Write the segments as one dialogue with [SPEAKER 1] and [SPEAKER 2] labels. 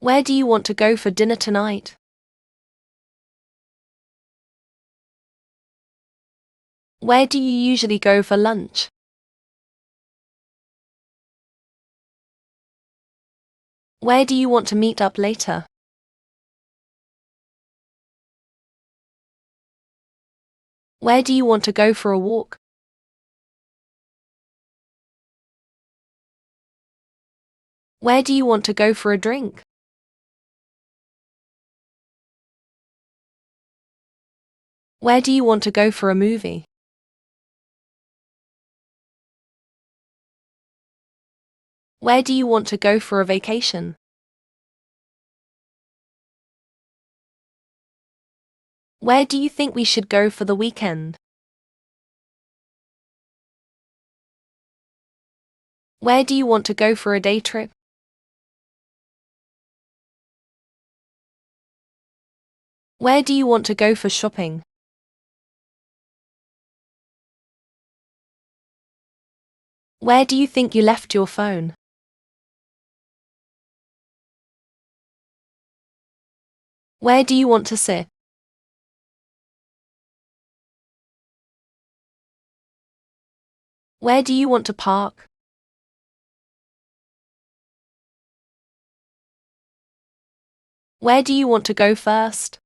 [SPEAKER 1] Where do you want to go for dinner tonight? Where do you usually go for lunch? Where do you want to meet up later? Where do you want to go for a walk? Where do you want to go for a drink? Where do you want to go for a movie? Where do you want to go for a vacation? Where do you think we should go for the weekend? Where do you want to go for a day trip? Where do you want to go for shopping? Where do you think you left your phone? Where do you want to sit? Where do you want to park? Where do you want to go first?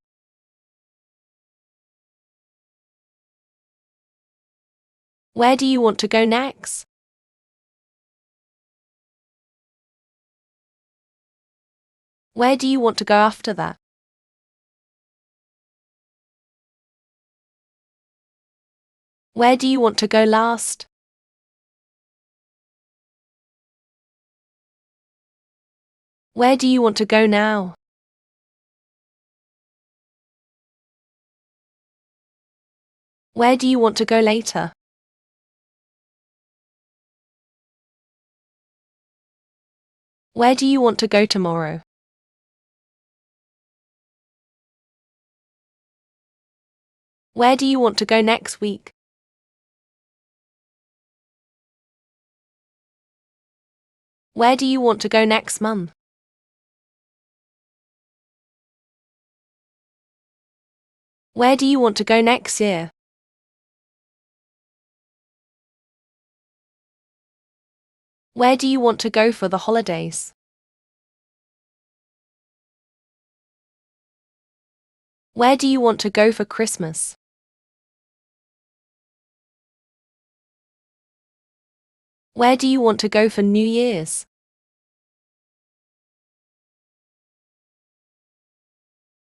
[SPEAKER 1] Where do you want to go next? Where do you want to go after that? Where do you want to go last? Where do you want to go now? Where do you want to go later? Where do you want to go tomorrow? Where do you want to go next week? Where do you want to go next month? Where do you want to go next year? Where do you want to go for the holidays? Where do you want to go for Christmas? Where do you want to go for New Year's?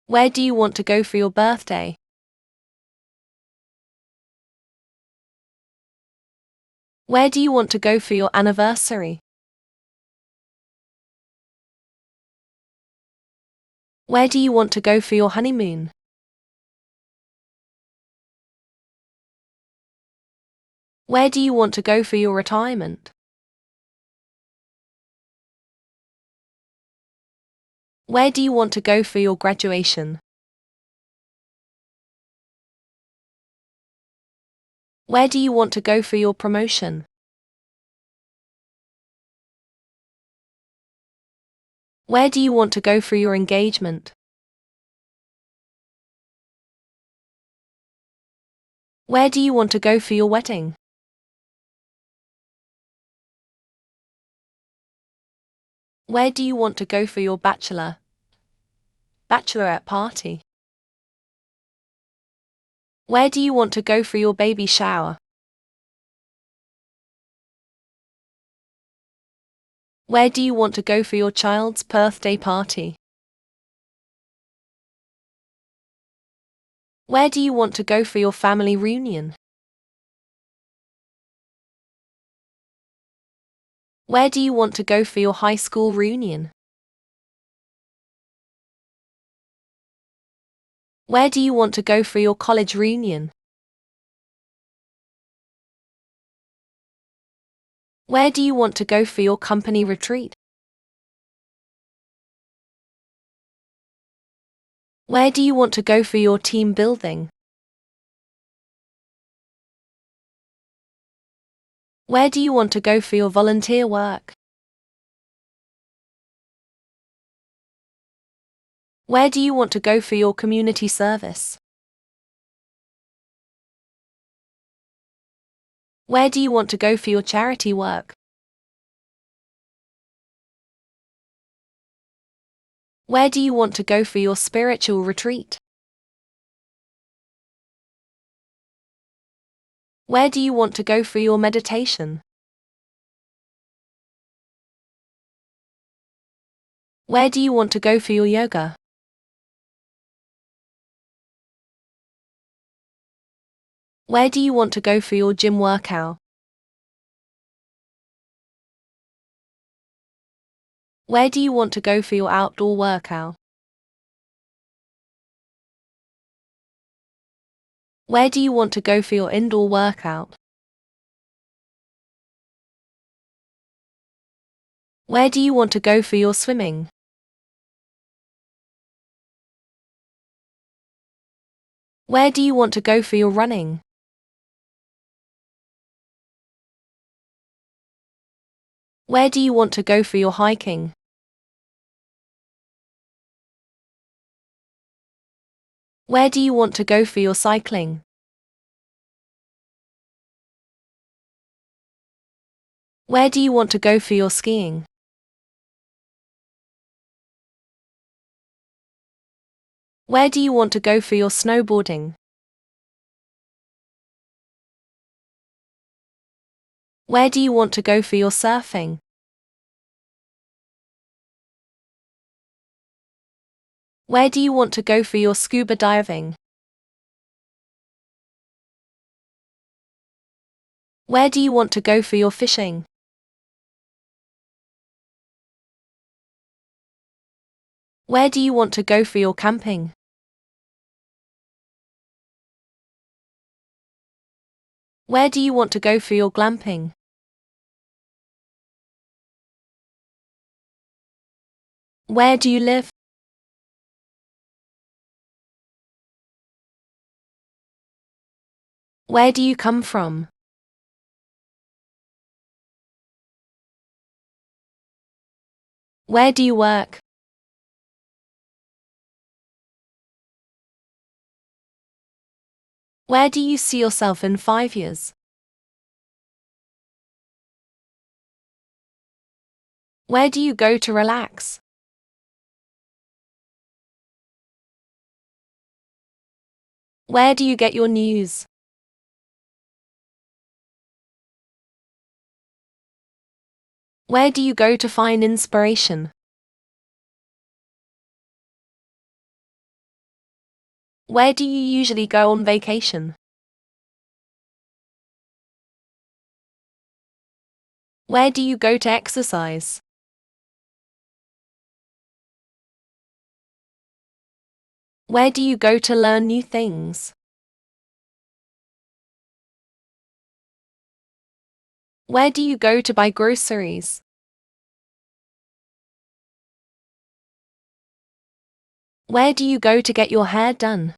[SPEAKER 1] Where do you want to go for your birthday? Where do you want to go for your anniversary? Where do you want to go for your honeymoon? Where do you want to go for your retirement? Where do you want to go for your graduation? Where do you want to go for your promotion? Where do you want to go for your engagement? Where do you want to go for your wedding? Where do you want to go for your bachelorette party? Where do you want to go for your baby shower? Where do you want to go for your child's birthday party? Where do you want to go for your family reunion? Where do you want to go for your high school reunion? Where do you want to go for your college reunion? Where do you want to go for your company retreat? Where do you want to go for your team building? Where do you want to go for your volunteer work? Where do you want to go for your community service? Where do you want to go for your charity work? Where do you want to go for your spiritual retreat? Where do you want to go for your meditation? Where do you want to go for your yoga? Where do you want to go for your gym workout? Where do you want to go for your outdoor workout? Where do you want to go for your indoor workout? Where do you want to go for your swimming? Where do you want to go for your running? Where do you want to go for your hiking? Where do you want to go for your cycling? Where do you want to go for your skiing? Where do you want to go for your snowboarding? Where do you want to go for your surfing? Where do you want to go for your scuba diving? Where do you want to go for your fishing? Where do you want to go for your camping? Where do you want to go for your glamping? Where do you live? Where do you come from? Where do you work? Where do you see yourself in 5 years? Where do you go to relax? Where do you get your news? Where do you go to find inspiration? Where do you usually go on vacation? Where do you go to exercise? Where do you go to learn new things? Where do you go to buy groceries? Where do you go to get your hair done?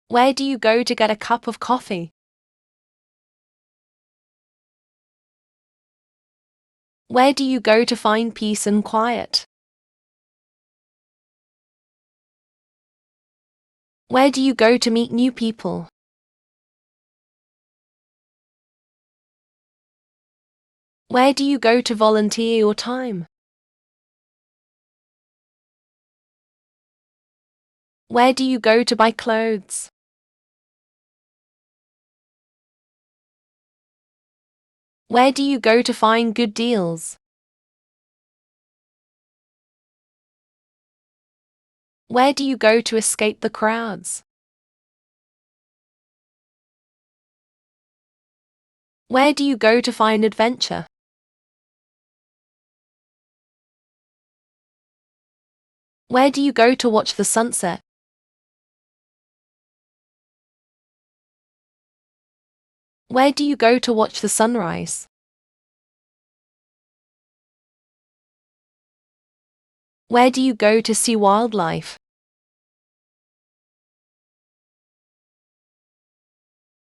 [SPEAKER 1] Where do you go to get a cup of coffee? Where do you go to find peace and quiet? Where do you go to meet new people? Where do you go to volunteer your time? Where do you go to buy clothes? Where do you go to find good deals? Where do you go to escape the crowds? Where do you go to find adventure? Where do you go to watch the sunset? Where do you go to watch the sunrise? Where do you go to see wildlife?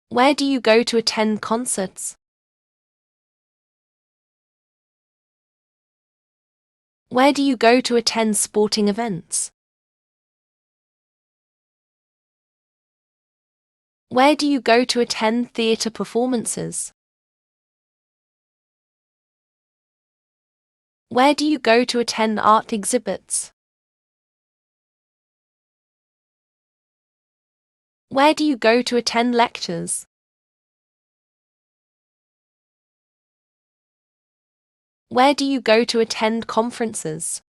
[SPEAKER 1] Where do you go to attend concerts? Where do you go to attend sporting events? Where do you go to attend theatre performances? Where do you go to attend art exhibits? Where do you go to attend lectures? Where do you go to attend conferences?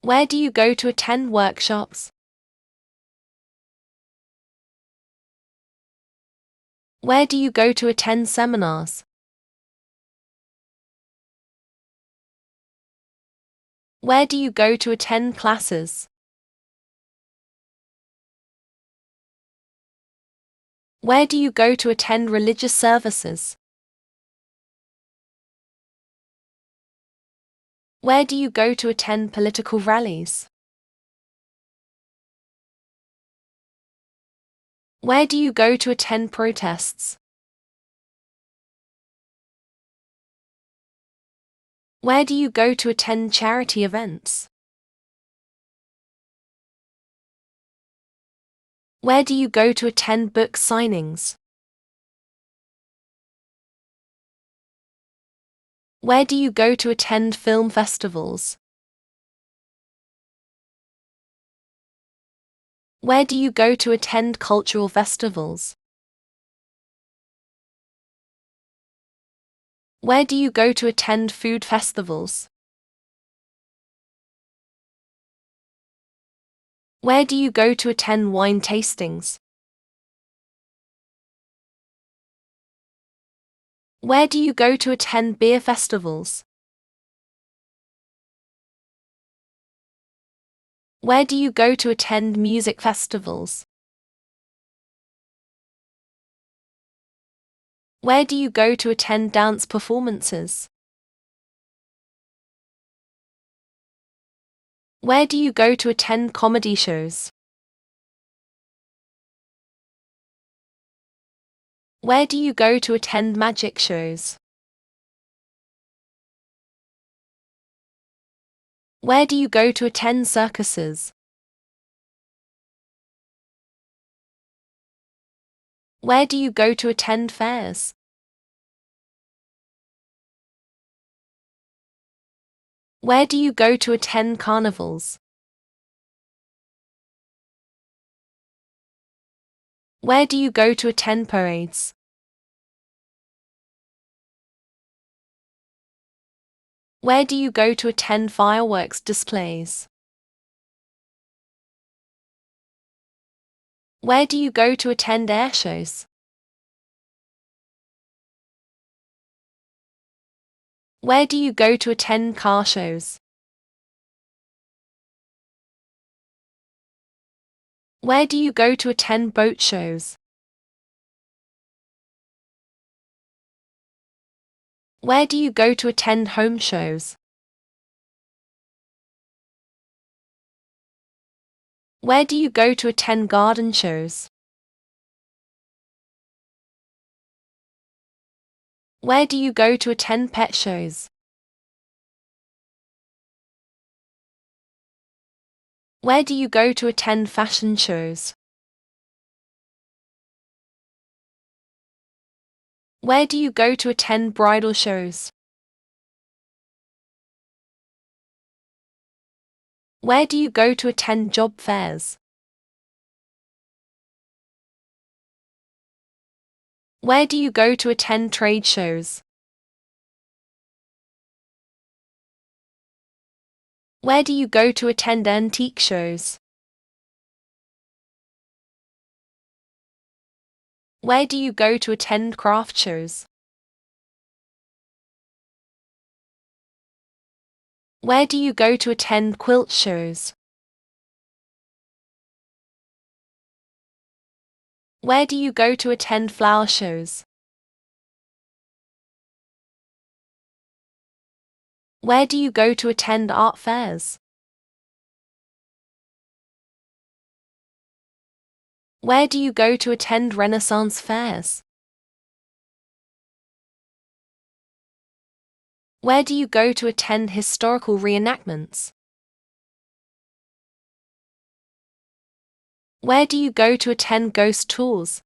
[SPEAKER 1] Where do you go to attend workshops? Where do you go to attend seminars? Where do you go to attend classes? Where do you go to attend religious services? Where do you go to attend political rallies? Where do you go to attend protests? Where do you go to attend charity events? Where do you go to attend book signings? Where do you go to attend film festivals? Where do you go to attend cultural festivals? Where do you go to attend food festivals? Where do you go to attend wine tastings? Where do you go to attend beer festivals? Where do you go to attend music festivals? Where do you go to attend dance performances? Where do you go to attend comedy shows? Where do you go to attend magic shows? Where do you go to attend circuses? Where do you go to attend fairs? Where do you go to attend carnivals? Where do you go to attend parades? Where do you go to attend fireworks displays? Where do you go to attend air shows? Where do you go to attend car shows? Where do you go to attend boat shows? Where do you go to attend home shows? Where do you go to attend garden shows? Where do you go to attend pet shows? Where do you go to attend fashion shows? Where do you go to attend bridal shows? Where do you go to attend job fairs? Where do you go to attend trade shows? Where do you go to attend antique shows? Where do you go to attend craft shows? Where do you go to attend quilt shows? Where do you go to attend flower shows? Where do you go to attend art fairs? Where do you go to attend Renaissance fairs? Where do you go to attend historical reenactments? Where do you go to attend ghost tours?